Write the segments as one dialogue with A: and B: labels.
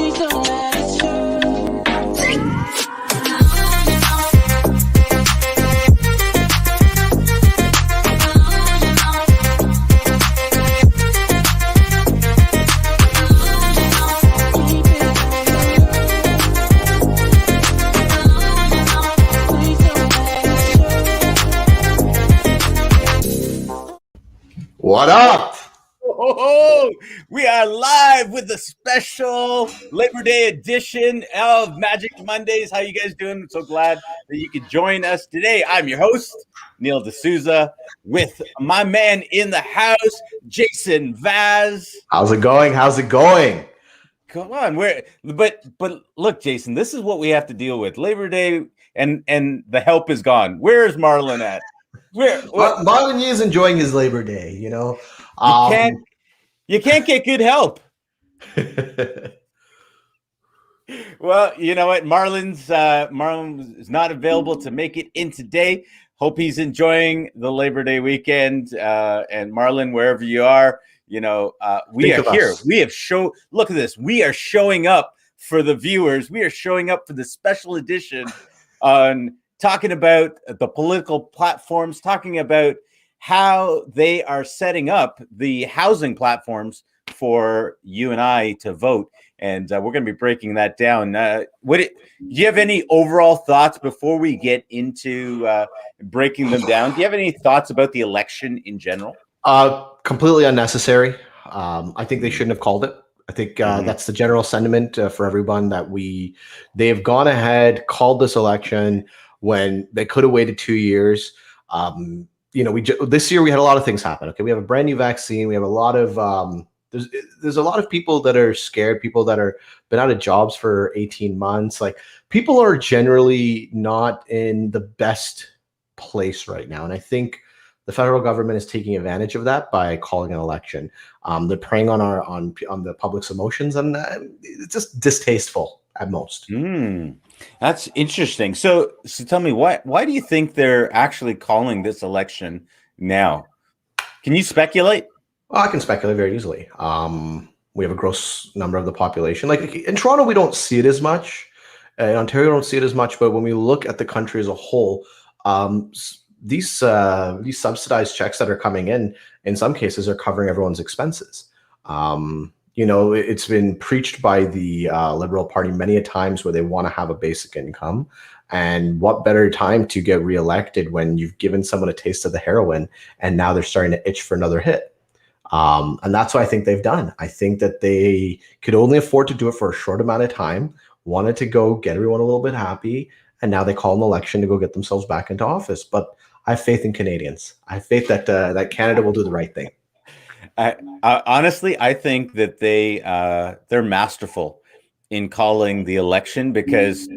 A: Please don't let it show.
B: What up?
C: Oh, we are live with the special Labor Day edition of Magic Mondays. How you guys doing? I'm so glad that you could join us today. I'm your host, Neil D'Souza, with my man in the house, Jason Vaz.
B: How's it going? How's it going?
C: Come on, but look, Jason, this is what we have to deal with. Labor Day and the help is gone. Where is Marlon at?
B: Marlon Yee is enjoying his Labor Day, you know.
C: You can't get good help. Well, you know what? Marlon is not available to make it in today. Hope he's enjoying the Labor Day weekend. And Marlon, wherever you are, you know, we are here. Look at this. We are showing up for the viewers. We are showing up for the special edition on talking about the political platforms, talking about how they are setting up the housing platforms for you and I to vote. And we're going to be breaking that down. Do you have any overall thoughts before we get into breaking them down? Do you have any thoughts about the election in general?
B: Completely unnecessary. I think they shouldn't have called it. I think that's the general sentiment for everyone, that they have gone ahead, called this election when they could have waited 2 years. You know, this year we had a lot of things happen. Okay, we have a brand new vaccine. We have a lot of there's a lot of people that are scared. People that are been out of jobs for 18 months. Like, people are generally not in the best place right now, and I think the federal government is taking advantage of that by calling an election. They're preying on the public's emotions, and it's just distasteful at most.
C: That's interesting. So tell me, why do you think they're actually calling this election now? Can you speculate?
B: Well, I can speculate very easily. We have a gross number of the population. Like in Toronto, we don't see it as much. In Ontario, we don't see it as much. But when we look at the country as a whole, these subsidized checks that are coming in some cases, are covering everyone's expenses. You know, it's been preached by the Liberal Party many a times where they want to have a basic income. And what better time to get reelected when you've given someone a taste of the heroin and now they're starting to itch for another hit. And that's what I think they've done. I think that they could only afford to do it for a short amount of time, wanted to go get everyone a little bit happy, and now they call an election to go get themselves back into office. But I have faith in Canadians. I have faith that Canada will do the right thing.
C: Honestly, I think that they're masterful in calling the election, because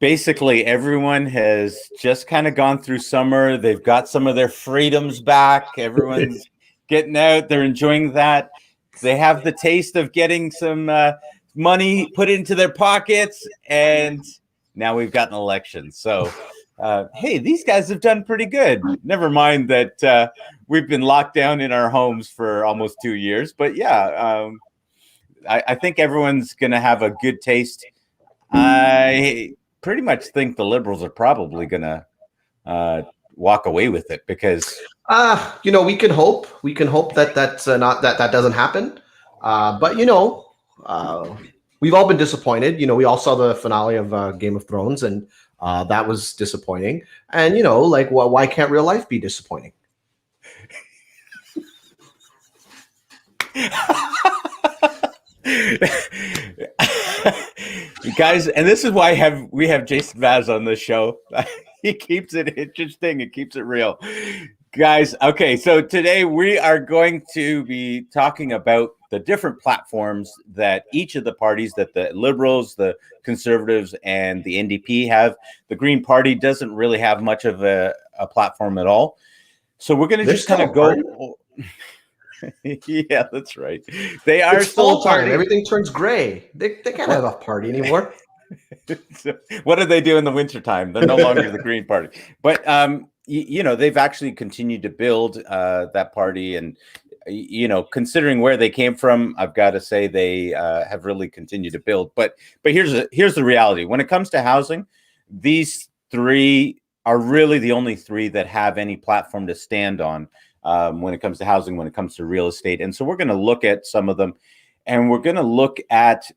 C: basically everyone has just kind of gone through summer. They've got some of their freedoms back. Everyone's getting out. They're enjoying that. They have the taste of getting some money put into their pockets, and now we've got an election. So hey, these guys have done pretty good. Never mind that we've been locked down in our homes for almost 2 years. But yeah, I think everyone's going to have a good taste. I pretty much think the Liberals are probably going to walk away with it, because
B: you know, we can hope that that doesn't happen. But you know, we've all been disappointed. You know, we all saw the finale of Game of Thrones, and that was disappointing. And you know, like, why can't real life be disappointing?
C: Guys, and this is why we have Jason Vaz on this show. He keeps it interesting and keeps it real. Guys, okay, so today we are going to be talking about the different platforms that each of the parties, that the Liberals, the Conservatives, and the NDP have. The Green Party doesn't really have much of a platform at all. So we're going to just kind of go. Yeah, that's right. They are
B: still time. Everything turns gray. They can't have a party anymore.
C: So what do they do in the wintertime? They're no longer the Green Party. But you know, they've actually continued to build that party, and considering where they came from, I've got to say they have really continued to build. But here's the reality. When it comes to housing, these three are really the only three that have any platform to stand on when it comes to housing, when it comes to real estate. And so we're going to look at some of them, and we're going to look at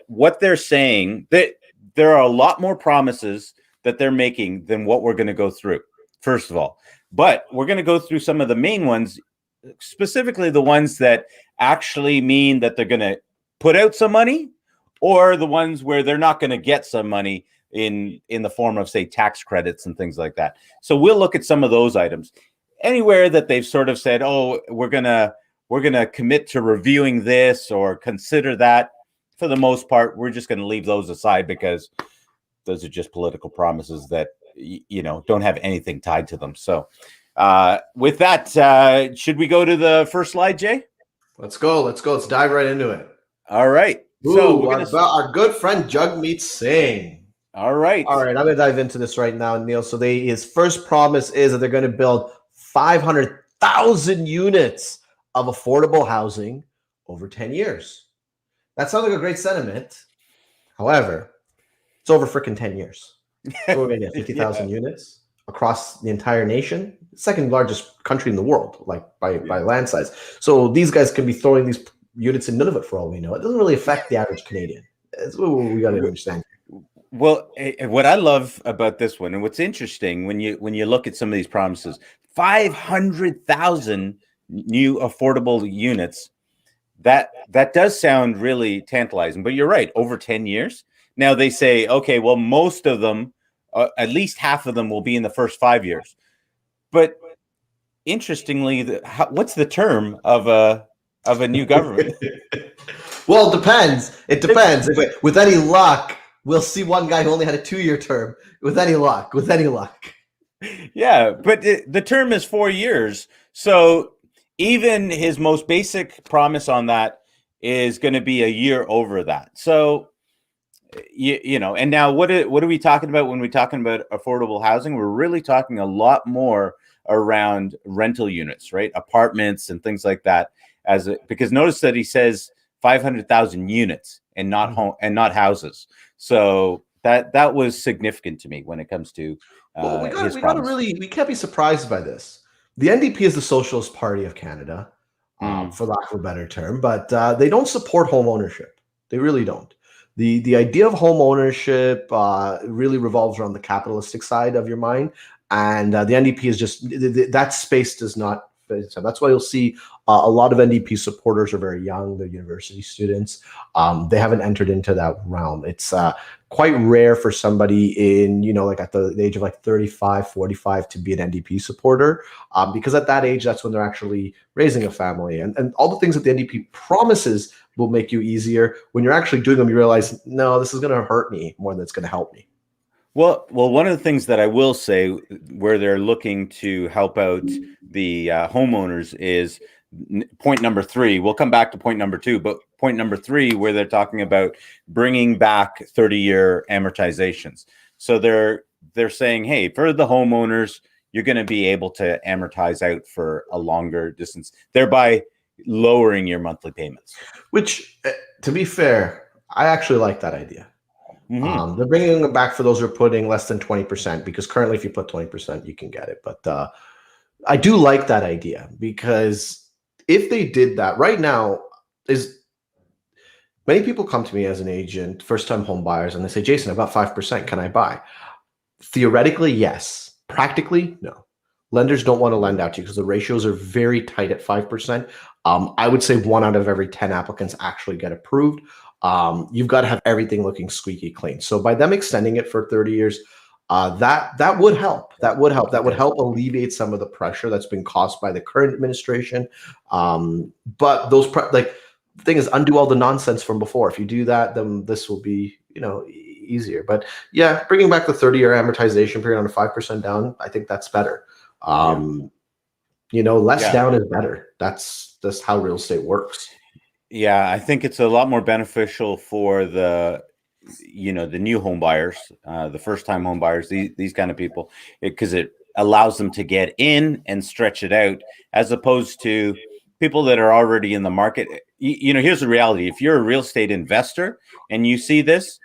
C: what they're saying. That there are a lot more promises that they're making than what we're going to go through, first of all. But we're going to go through some of the main ones, specifically the ones that actually mean that they're going to put out some money, or the ones where they're not going to get some money in the form of, say, tax credits and things like that. So we'll look at some of those items. Anywhere that they've sort of said, oh, we're gonna commit to reviewing this or consider that, for the most part, we're just going to leave those aside, because those are just political promises that don't have anything tied to them. So with that, should we go to the first slide, Jay?
B: Let's go. Let's dive right into it.
C: All right.
B: Ooh, so our good friend Jagmeet Singh.
C: All right.
B: I'm going to dive into this right now, Neil. So his first promise is that they're going to build 500,000 units of affordable housing over 10 years. That sounds like a great sentiment. However, it's over freaking 10 years. So we're going to get 50,000 units across the entire nation, second largest country in the world, like by land size. So these guys can be throwing these units in Nunavut for all we know. It doesn't really affect the average Canadian. That's what we got to understand.
C: Well, what I love about this one, and what's interesting when you look at some of these promises, 500,000 new affordable units, that does sound really tantalizing. But you're right, over 10 years. Now they say, okay, well, most of them, at least half of them, will be in the first 5 years. But interestingly, what's the term of a new government?
B: Well, it depends. It depends. With any luck, we'll see one guy who only had a 2-year term. With any luck.
C: Yeah, but the term is 4 years. So even his most basic promise on that is going to be a year over that. So, and now what are we talking about when we're talking about affordable housing? We're really talking a lot more around rental units, right? Apartments and things like that. Because notice that he says 500,000 units and not home and not houses. So that was significant to me when it comes to
B: we can't be surprised by this. The NDP is the Socialist Party of Canada, for lack of a better term, but they don't support home ownership. They really don't. The idea of home ownership really revolves around the capitalistic side of your mind, and the NDP is just that space does not. So that's why you'll see a lot of NDP supporters are very young. They're university students. They haven't entered into that realm. It's quite rare for somebody in, like at the age of like 35, 45 to be an NDP supporter, because at that age, that's when they're actually raising a family. And all the things that the NDP promises will make you easier. When you're actually doing them, you realize, no, this is going to hurt me more than it's going to help me.
C: Well, one of the things that I will say where they're looking to help out the homeowners is point number 3. We'll come back to point number 2, but point number 3, where they're talking about bringing back 30-year amortizations. So they're saying, hey, for the homeowners, you're going to be able to amortize out for a longer distance, thereby lowering your monthly payments.
B: Which, to be fair, I actually like that idea.
C: Mm-hmm.
B: They're bringing them back for those who are putting less than 20%, because currently if you put 20%, you can get it. But I do like that idea, because if they did that right now, many people come to me as an agent, first-time home buyers, and they say, Jason, I've got 5%. Can I buy? Theoretically, yes. Practically, no. Lenders don't want to lend out to you because the ratios are very tight at 5%. I would say 1 out of every 10 applicants actually get approved. You've got to have everything looking squeaky clean. So by them extending it for 30 years, that would help. That would help alleviate some of the pressure that's been caused by the current administration. But the thing is, undo all the nonsense from before. If you do that, then this will be, easier. But yeah, bringing back the 30-year amortization period on a 5% down, I think that's better. Less down is better. That's just how real estate works.
C: Yeah, I think it's a lot more beneficial for the new home buyers, the first-time home buyers, these kind of people, because it allows them to get in and stretch it out, as opposed to people that are already in the market. Here's the reality: if you're a real estate investor and you see this,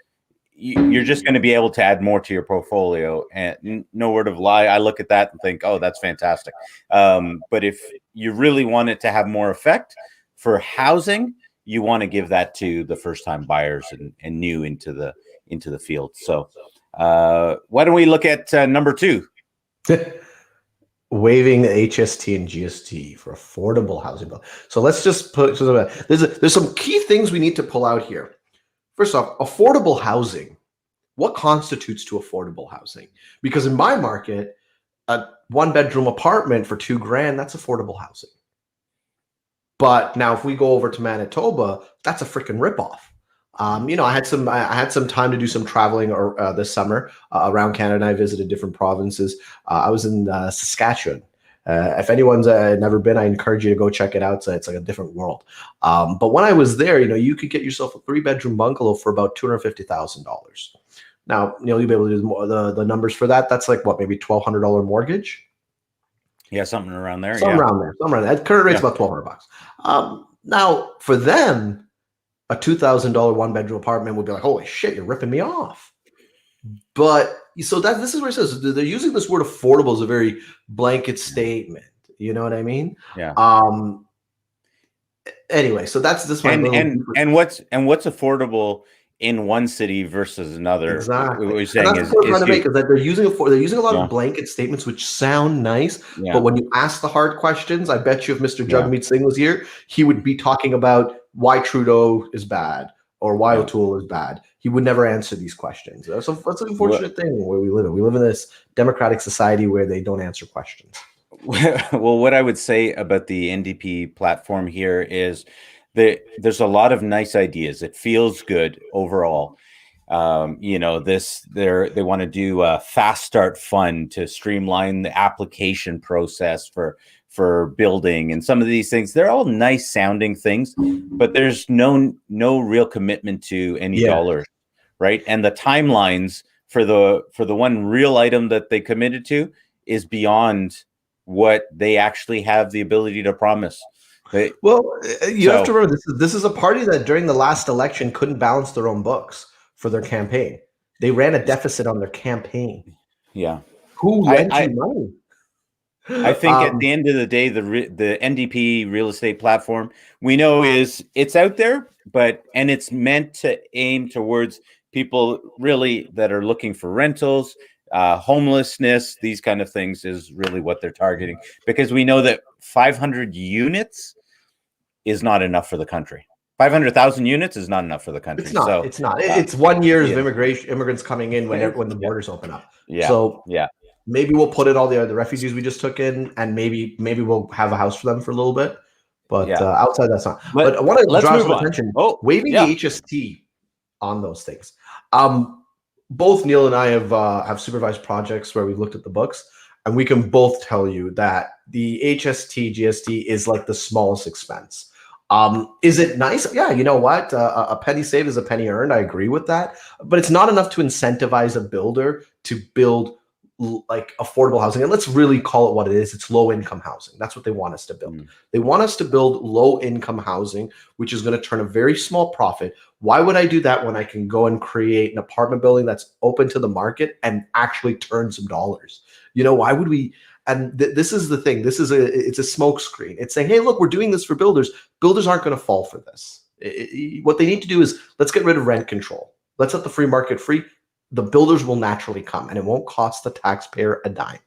C: you're just going to be able to add more to your portfolio. And no word of lie, I look at that and think, oh, that's fantastic. But if you really want it to have more effect for housing, you want to give that to the first-time buyers and new into the field. So why don't we look at number 2?
B: Waiving the HST and GST for affordable housing bill. So let's just put, there's some key things we need to pull out here. First off, affordable housing. What constitutes to affordable housing? Because in my market, a 1-bedroom apartment for $2,000, that's affordable housing. But now if we go over to Manitoba, that's a freaking ripoff. I had some time to do some traveling this summer around Canada. I visited different provinces. I was in Saskatchewan. If anyone's never been, I encourage you to go check it out. It's like a different world. But when I was there, you could get yourself a 3-bedroom bungalow for about $250,000. Now, you'll be able to do the numbers for that. That's like what, maybe $1,200 mortgage.
C: Yeah, something around there.
B: Something around there. At current rate's about $1,200. Now, for them, a $2,000 1-bedroom apartment would be like, holy shit, you're ripping me off. But so this is where it says they're using this word affordable as a very blanket statement. You know what I mean?
C: Yeah.
B: Anyway, so that's this one.
C: And what's affordable in one city versus another.
B: Exactly.
C: What you're saying
B: and that's the point I'm trying to make is that they're using a lot of blanket statements which sound nice, but when you ask the hard questions, I bet you if Mr. Jagmeet Singh was here, he would be talking about why Trudeau is bad or why O'Toole is bad. He would never answer these questions. So that's an unfortunate thing where we live in. We live in this democratic society where they don't answer questions.
C: Well, what I would say about the NDP platform here is there's a lot of nice ideas. It feels good overall. They want to do a fast start fund to streamline the application process for building, and some of these things, they're all nice sounding things, but there's no real commitment to any dollars, right? And the timelines for the one real item that they committed to is beyond what they actually have the ability to promise. You
B: have to remember this is a party that during the last election couldn't balance their own books for their campaign. They ran a deficit on their campaign.
C: Yeah.
B: Who lent you money?
C: I think at the end of the day, the NDP real estate platform, we know it's out there, and it's meant to aim towards people really that are looking for rentals, homelessness, these kind of things is really what they're targeting, because we know that 500 units is not enough for the country. 500,000 units is not enough for the country.
B: It's not. It's 1 year of immigrants coming in when the borders open up. Maybe we'll put in all the refugees we just took in, and maybe we'll have a house for them for a little bit. But outside that's not. But I want to draw some attention. Waiving the HST on those things. Both Neil and I have supervised projects where we looked at the books, and we can both tell you that the HSTGST is like the smallest expense. Is it nice? Yeah, you know what? A penny saved is a penny earned. I agree with that, but it's not enough to incentivize a builder to build like affordable housing. And let's really call it what it is. It's low income housing. That's what they want us to build. They want us to build low income housing, which is going to turn a very small profit. Why would I do that when I can go and create an apartment building that's open to the market and actually turn some dollars? Why would we? And this is the thing. It's a smoke screen. It's saying, hey, look, we're doing this for builders. Builders aren't going to fall for this. What they need to do is let's get rid of rent control. Let's let the free market free. The builders will naturally come, and it won't cost the taxpayer a dime.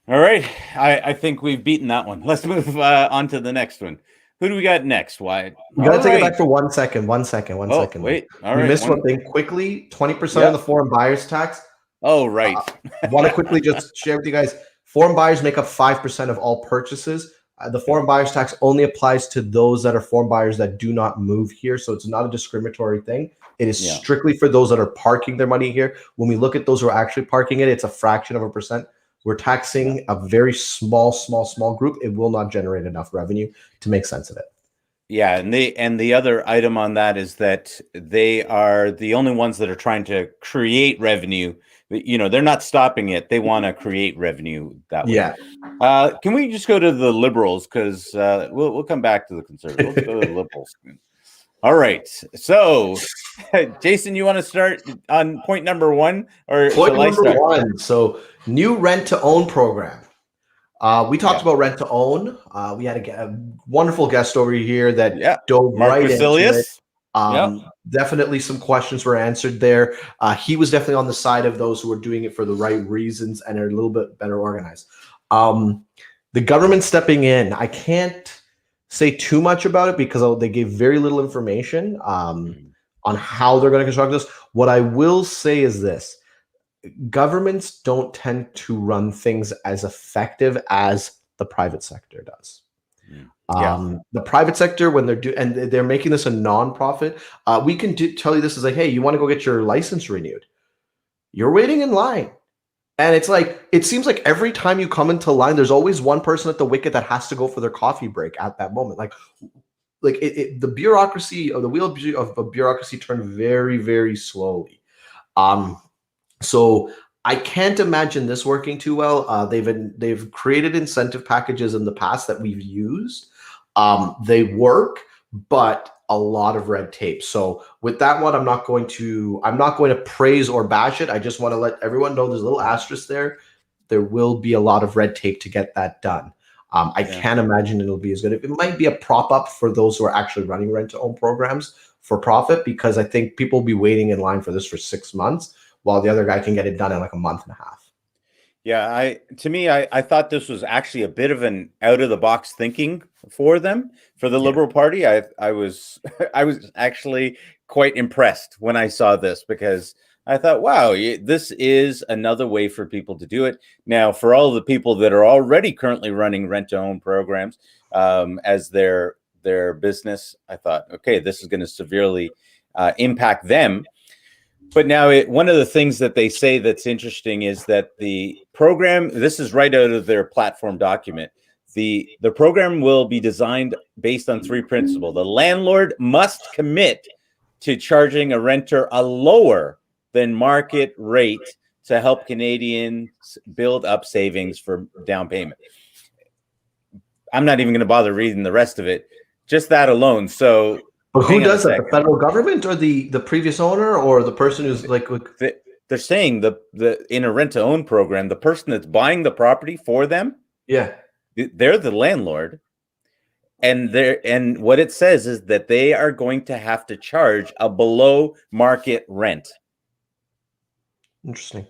C: All right. I think we've beaten that one. Let's move on to the next one. Who do we got next, Wyatt?
B: We got to take it back for 1 second. 1 second.
C: Wait. All
B: right. We missed one thing quickly. 20% of the foreign buyers tax.
C: Oh, right.
B: I want to quickly just share with you guys. Foreign buyers make up 5% of all purchases. The foreign buyers tax only applies to those that are foreign buyers that do not move here. So it's not a discriminatory thing. It is strictly for those that are parking their money here. When we look at those who are actually parking it, it's a fraction of a percent. We're taxing a very small group. It will not generate enough revenue to make sense of it.
C: Yeah, and the other item on that is that they are the only ones that are trying to create revenue they're not stopping it. They want to create revenue that way.
B: Yeah.
C: Can we just go to the Liberals? Because we'll come back to the Conservatives. Let's go to the Liberals. All right. So, Jason, you want to start on point number one, or
B: Point
C: shall I
B: number
C: start?
B: one. So, new rent to own program. We talked about rent to own. We had a wonderful guest over here that dove
C: Mark
B: right into it.
C: Vasilius.
B: Definitely some questions were answered there. He was definitely on the side of those who are doing it for the right reasons and are a little bit better organized. The government stepping in, I can't say too much about it because they gave very little information on how they're going to construct this. What I will say is this. Governments don't tend to run things as effective as the private sector does. The private sector, when they're making this a nonprofit, we can tell you this is like, hey, you want to go get your license renewed? You're waiting in line. And it's like, it seems like every time you come into line, there's always one person at the wicket that has to go for their coffee break at that moment. The bureaucracy, or the wheel of bureaucracy turned very, very slowly. So I can't imagine this working too well. They've created incentive packages in the past that we've used. They work, but a lot of red tape. So with that one, I'm not going to praise or bash it. I just want to let everyone know there's a little asterisk there. There will be a lot of red tape to get that done. I can't imagine it'll be as good. It might be a prop up for those who are actually running rent to own programs for profit, because I think people will be waiting in line for this for 6 months, while the other guy can get it done in like a month and a half.
C: Yeah, I thought this was actually a bit of an out of the box thinking for them, for the Liberal Party. I was I was actually quite impressed when I saw this, because I thought, wow, this is another way for people to do it. Now, for all the people that are already currently running rent to own programs as their business, I thought, okay, this is going to severely impact them. But now, one of the things that they say that's interesting is that the program, this is right out of their platform document, the program will be designed based on three principles. The landlord must commit to charging a renter a lower than market rate to help Canadians build up savings for down payment. I'm not even going to bother reading the rest of it, just that alone. So,
B: but who does that? The federal government, or the previous owner, or the person who's
C: they're saying the in a rent to own program, the person that's buying the property for them, they're the landlord, and what it says is that they are going to have to charge a below market rent.
B: Interesting.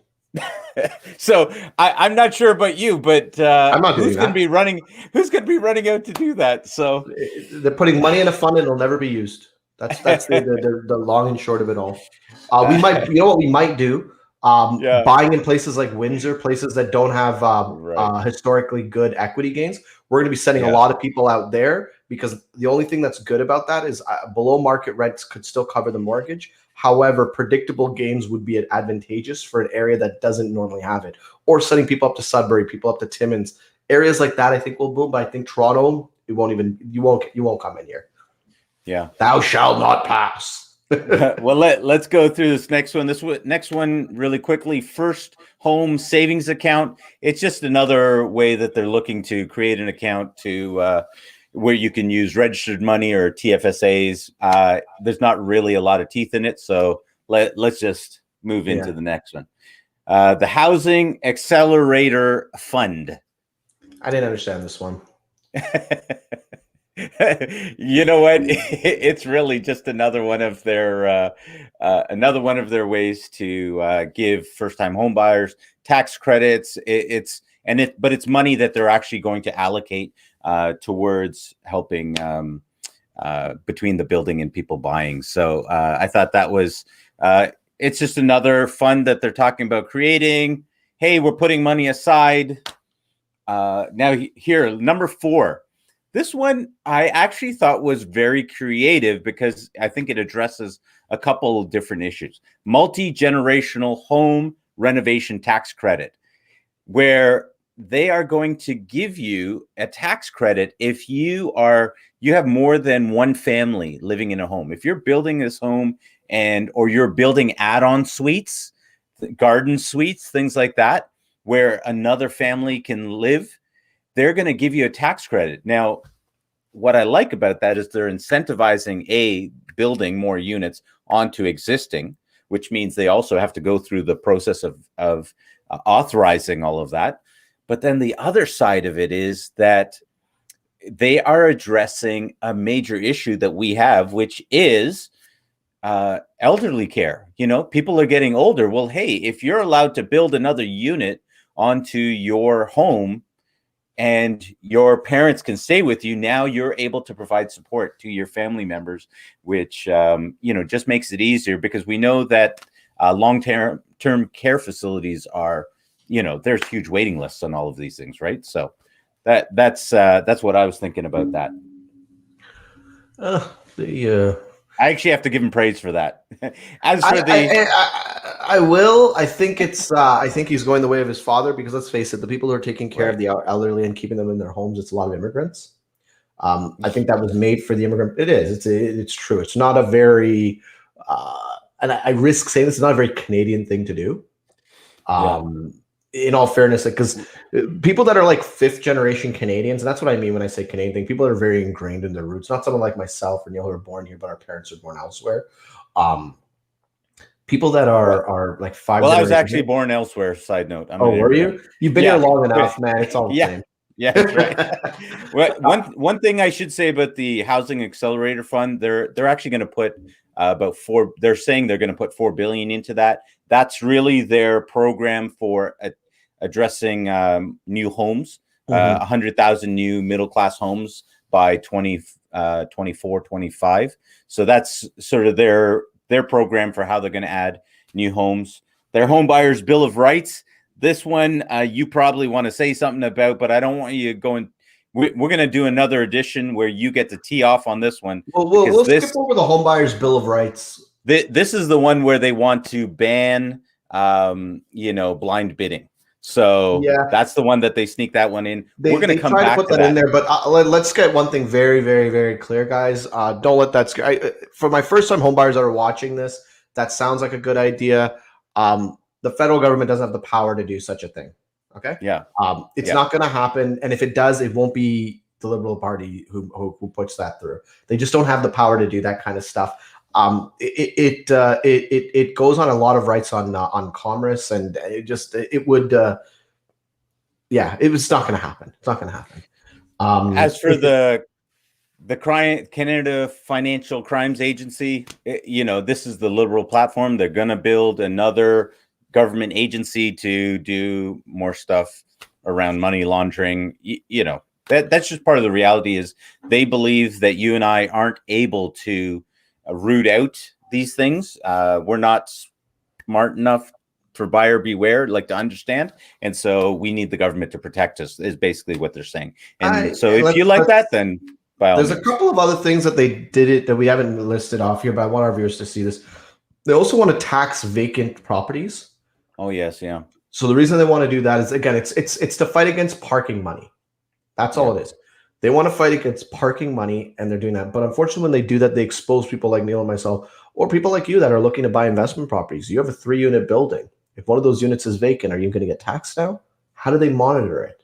C: So I'm not sure about you, but who's going to be running? Who's going to be running out to do that? So
B: they're putting money in a fund and it'll never be used. That's the long and short of it all. We might, what we might do, buying in places like Windsor, places that don't have historically good equity gains. We're going to be sending a lot of people out there, because the only thing that's good about that is below market rents could still cover the mortgage. However, predictable gains would be advantageous for an area that doesn't normally have it, or setting people up to Sudbury, people up to Timmins, areas like that. I think will boom, but I think Toronto, you won't come in here.
C: Yeah,
B: thou shalt not pass.
C: Well, let's go through this next one. Next one really quickly. First home savings account. It's just another way that they're looking to create an account to where you can use registered money or TFSAs. There's not really a lot of teeth in it, so let's just move into the next one. The Housing Accelerator Fund.
B: I didn't understand this one.
C: You know what? It's really just another one of their ways to give first-time home buyers tax credits. But it's money that they're actually going to allocate towards helping between the building and people buying. So I thought that was it's just another fund that they're talking about creating. Hey, we're putting money aside. Now here, number 4. This one I actually thought was very creative, because I think it addresses a couple of different issues. Multi-generational home renovation tax credit, where they are going to give you a tax credit if you have more than one family living in a home. If you're building this home or you're building add-on suites, garden suites, things like that, where another family can live, they're going to give you a tax credit. Now, what I like about that is they're incentivizing building more units onto existing, which means they also have to go through the process of authorizing all of that. But then the other side of it is that they are addressing a major issue that we have, which is elderly care. You know, people are getting older. Well, hey, if you're allowed to build another unit onto your home and your parents can stay with you, now you're able to provide support to your family members, which, just makes it easier, because we know that long-term care facilities are, there's huge waiting lists on all of these things, right? So that's what I was thinking about that. I actually have to give him praise for that. As for
B: I will. I think I think he's going the way of his father, because let's face it, the people who are taking care of the elderly and keeping them in their homes, it's a lot of immigrants. I think that was made for the immigrant. It is. It's true. It's not a very, and I risk saying this, is not a very Canadian thing to do. In all fairness, because people that are like fifth generation Canadians, and that's what I mean when I say Canadian thing, people that are very ingrained in their roots, not someone like myself or Neil who are born here, but our parents are born elsewhere. People that are like five.
C: Well, I was actually born elsewhere. Side note.
B: Were you? You've been here long enough, man. It's all the same.
C: Yeah, that's right. Well, one thing I should say about the Housing Accelerator Fund, they're actually going to put they're saying they're going to put $4 billion into that. That's really their program for addressing new homes, 100,000 new middle-class homes by 2024, 25. So that's sort of their program for how they're going to add new homes. Their home buyers bill of rights. This one you probably want to say something about, but I don't want you going. We're going to do another edition where you get to tee off on this one.
B: We'll skip over the home buyers bill of rights.
C: This is the one where they want to ban, blind bidding. So that's the one that they sneak that one in. We're going to come back to that
B: in there, but let's get one thing very, very, very clear, guys. Don't let that scare. For my first-time homebuyers that are watching this, that sounds like a good idea. The federal government doesn't have the power to do such a thing. Okay. Yeah. It's not going to happen, and if it does, it won't be the Liberal Party who puts that through. They just don't have the power to do that kind of stuff. It goes on a lot of rights on commerce, and it would. It's not going to happen. It's not going to happen.
C: As for the Canada Financial Crimes Agency, this is the Liberal platform. They're going to build another government agency to do more stuff around money laundering. That's just part of the reality. Is they believe that you and I aren't able to root out these things. We're not smart enough for buyer beware, like to understand, and so we need the government to protect us. Is basically what they're saying. And so if you like that, then by all means.
B: There's a couple of other things that they did that we haven't listed off here, but I want our viewers to see this. They also want to tax vacant properties.
C: Oh yes, yeah.
B: So the reason they want to do that is, again, it's to fight against parking money. That's all it is. They want to fight against parking money, and they're doing that. But unfortunately, when they do that, they expose people like Neil and myself, or people like you that are looking to buy investment properties. You have a 3-unit building. If one of those units is vacant, are you going to get taxed now? How do they monitor it?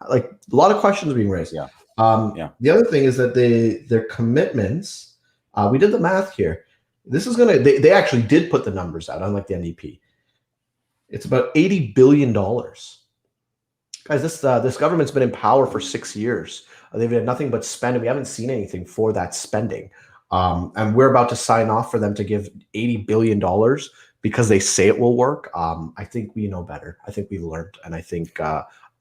B: Like, a lot of questions being raised.
C: Yeah.
B: The other thing is that their commitments. We did the math here. This is going to. They actually did put the numbers out, unlike the NDP. It's about $80 billion. Guys, this government's been in power for 6 years. They've had nothing but spend, and we haven't seen anything for that spending. And we're about to sign off for them to give $80 billion because they say it will work. I think we know better. I think we learned. And I think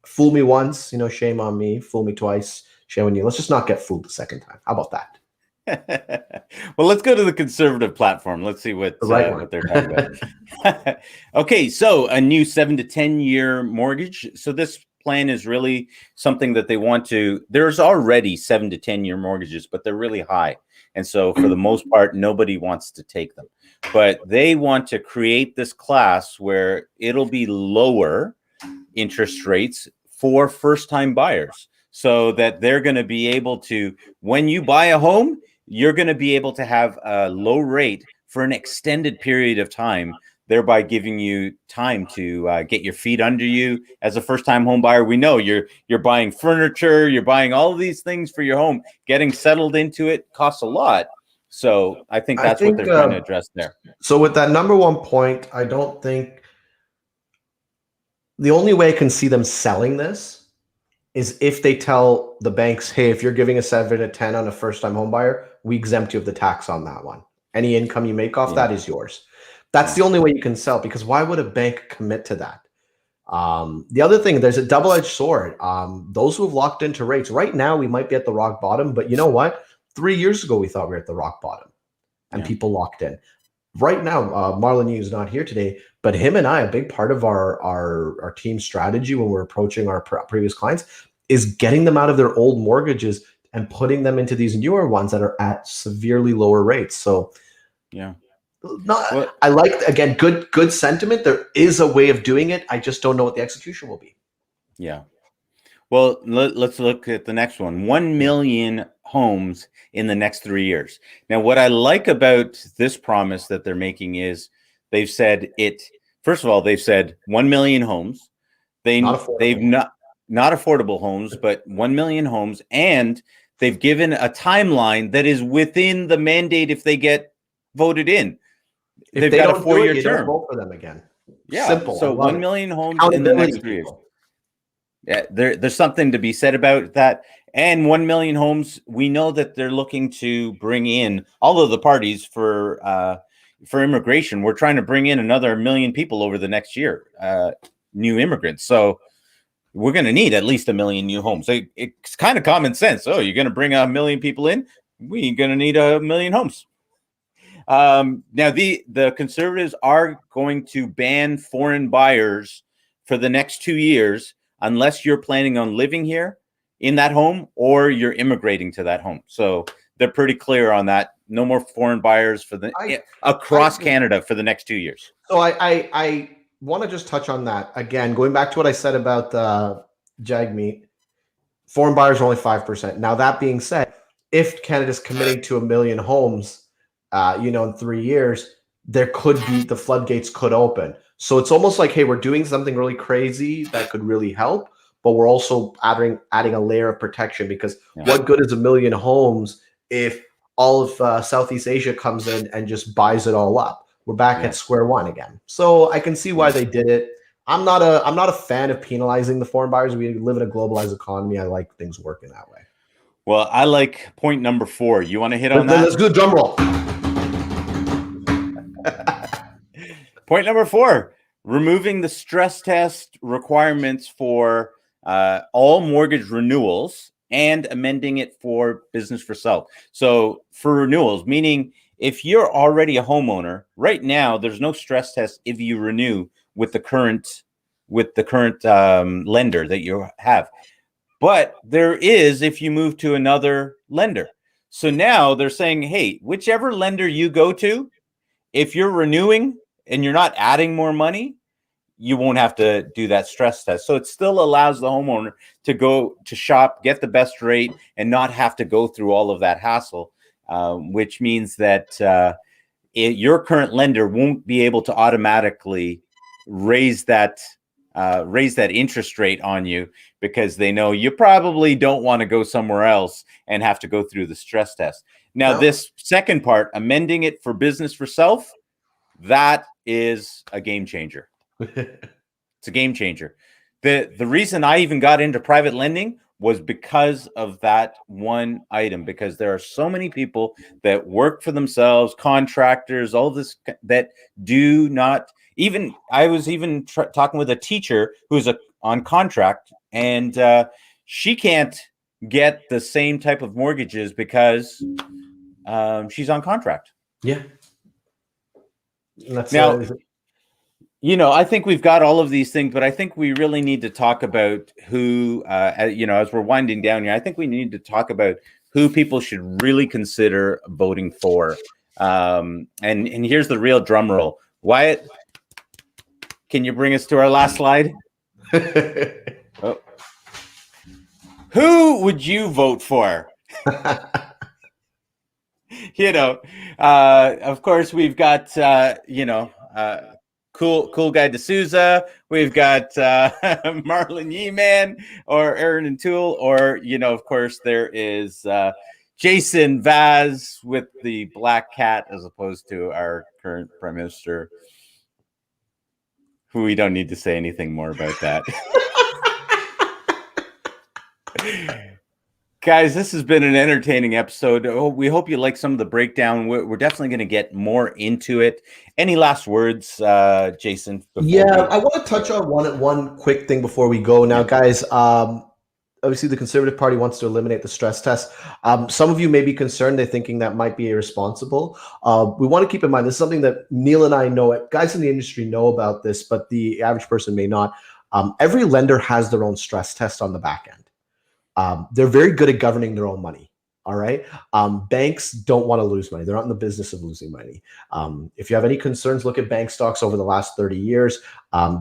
B: fool me once, shame on me. Fool me twice, shame on you. Let's just not get fooled the second time. How about that?
C: Well, let's go to the Conservative platform. Let's see what they're talking about. Okay, so a new 7 to 10 year mortgage. So this plan is really something that they want to. There's already 7 to 10 year mortgages, but they're really high, and so for the most part, nobody wants to take them. But they want to create this class where it'll be lower interest rates for first-time buyers, so that they're going to be able to, when you buy a home, you're going to be able to have a low rate for an extended period of time thereby giving you time to get your feet under you as a first-time home buyer. We know you're buying furniture, you're buying all of these things for your home. Getting settled into it costs a lot. So I think that's what they're trying to address there.
B: So with that number one point, I don't think the only way I can see them selling this is if they tell the banks, hey, if you're giving a 7 to 10 on a first-time home buyer, we exempt you of the tax on that one. Any income you make off that is yours. That's the only way you can sell, because why would a bank commit to that? The other thing, there's a double-edged sword. Those who have locked into rates, right now we might be at the rock bottom, but you know what? 3 years ago, we thought we were at the rock bottom and people locked in. Right now, Marlon Yu is not here today, but him and I, a big part of our team strategy when we're approaching our previous clients is getting them out of their old mortgages and putting them into these newer ones that are at severely lower rates. So I like, again, good sentiment. There is a way of doing it. I just don't know what the execution will be.
C: Yeah. Well, let's look at the next one. 1 million homes in the next 3 years. Now, what I like about this promise that they're making is they've said first of all, they've said 1 million homes. They've not affordable homes, but 1 million homes. And they've given a timeline that is within the mandate if they get voted in. They've got a 4-year term.
B: Vote for them again.
C: Yeah.
B: Simple.
C: So 1 million homes in the next 3 years. Yeah, there's something to be said about that. And 1 million homes, we know that they're looking to bring in all of the parties for immigration. We're trying to bring in another 1 million people over the next year, new immigrants. So we're going to need at least 1 million new homes. It's kind of common sense. Oh, you're going to bring 1 million people in? We're going to need 1 million homes. Now, the Conservatives are going to ban foreign buyers for the next 2 years unless you're planning on living here in that home or you're immigrating to that home. So they're pretty clear on that. No more foreign buyers for across Canada for the next 2 years.
B: So I want to just touch on that again, going back to what I said about Jagmeet. Foreign buyers are only 5%. Now, that being said, if Canada's committing to 1 million homes, in 3 years, there could be, the floodgates could open. So it's almost like, hey, we're doing something really crazy that could really help, but we're also adding a layer of protection, because what good is 1 million homes if all of Southeast Asia comes in and just buys it all up? We're back at square one again. So I can see why they did it. I'm not a fan of penalizing the foreign buyers. We live in a globalized economy. I like things working that way.
C: Well, I like point number 4. You want to hit on that?
B: Let's do a drum roll.
C: Point number 4, removing the stress test requirements for all mortgage renewals and amending it for business for self. So for renewals, meaning if you're already a homeowner, right now, there's no stress test if you renew with the current lender that you have. But there is if you move to another lender. So now they're saying, hey, whichever lender you go to, if you're renewing and you're not adding more money, you won't have to do that stress test. So it still allows the homeowner to go to shop, get the best rate, and not have to go through all of that hassle, which means that your current lender won't be able to automatically raise that interest rate on you, because they know you probably don't want to go somewhere else and have to go through the stress test. Now, this second part, amending it for business for self, that is a game changer. It's a game changer. The reason I even got into private lending was because of that one item, because there are so many people that work for themselves, contractors, all this, that do not even, I was even talking with a teacher who's on contract, and she can't get the same type of mortgages because she's on contract.
B: Yeah.
C: Now, I think we've got all of these things, but I think we really need to talk about who, as we're winding down here, I think we need to talk about who people should really consider voting for. And here's the real drum roll. Wyatt, can you bring us to our last slide? Oh. Who would you vote for? Of course, we've got, Cool guy D'Souza. We've got Marlon Yeeman or Aaron and Toole, or of course there is Jason Vaz with the black cat, as opposed to our current prime minister, who we don't need to say anything more about that. Guys, this has been an entertaining episode. We hope you like some of the breakdown. We're definitely going to get more into it. Any last words, Jason?
B: I want to touch on one quick thing before we go. Now, guys, obviously the Conservative Party wants to eliminate the stress test. Some of you may be concerned. They're thinking that might be irresponsible. We want to keep in mind this is something that Neil and I know. Guys in the industry know about this, but the average person may not. Every lender has their own stress test on the back end. They're very good at governing their own money. All right. Banks don't want to lose money. They're not in the business of losing money. If you have any concerns, look at bank stocks over the last 30 years.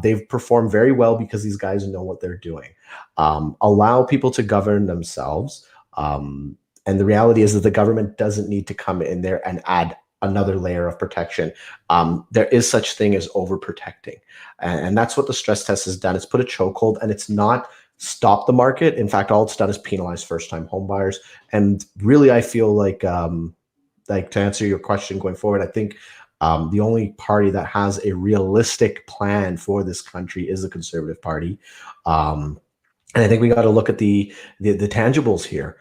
B: They've performed very well because these guys know what they're doing. Allow people to govern themselves. And the reality is that the government doesn't need to come in there and add another layer of protection. There is such thing as overprotecting. And that's what the stress test has done. It's put a chokehold, and it's not stop the market. In fact, all it's done is penalize first-time home buyers. And really, I feel like to answer your question going forward, I think the only party that has a realistic plan for this country is the Conservative Party. And I think we got to look at the tangibles here.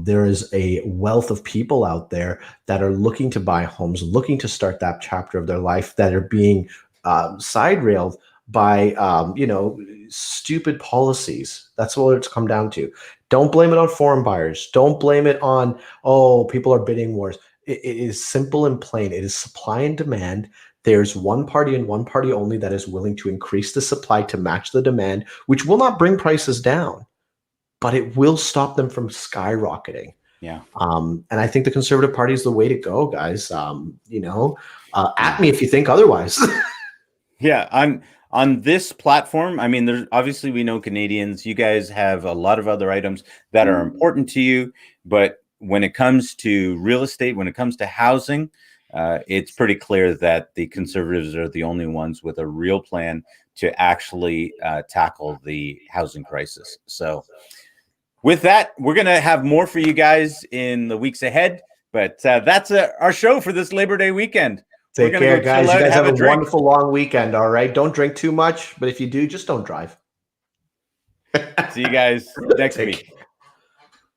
B: There is a wealth of people out there that are looking to buy homes, looking to start that chapter of their life, that are being side railed by stupid policies. That's what it's come down to. Don't blame it on foreign buyers. Don't blame it on, people are bidding wars. It is simple and plain. It is supply and demand. There's one party and one party only that is willing to increase the supply to match the demand, which will not bring prices down, but it will stop them from skyrocketing.
C: Yeah.
B: And I think the Conservative Party is the way to go, guys. At me if you think otherwise.
C: Yeah, on this platform, I mean, there's obviously, we know Canadians, you guys have a lot of other items that are important to you, but when it comes to real estate, when it comes to housing, it's pretty clear that the Conservatives are the only ones with a real plan to actually tackle the housing crisis. So with that, we're going to have more for you guys in the weeks ahead, but that's our show for this Labor Day weekend.
B: Take care, guys. You guys have a wonderful long weekend, all right? Don't drink too much, but if you do, just don't drive.
C: See you guys next week.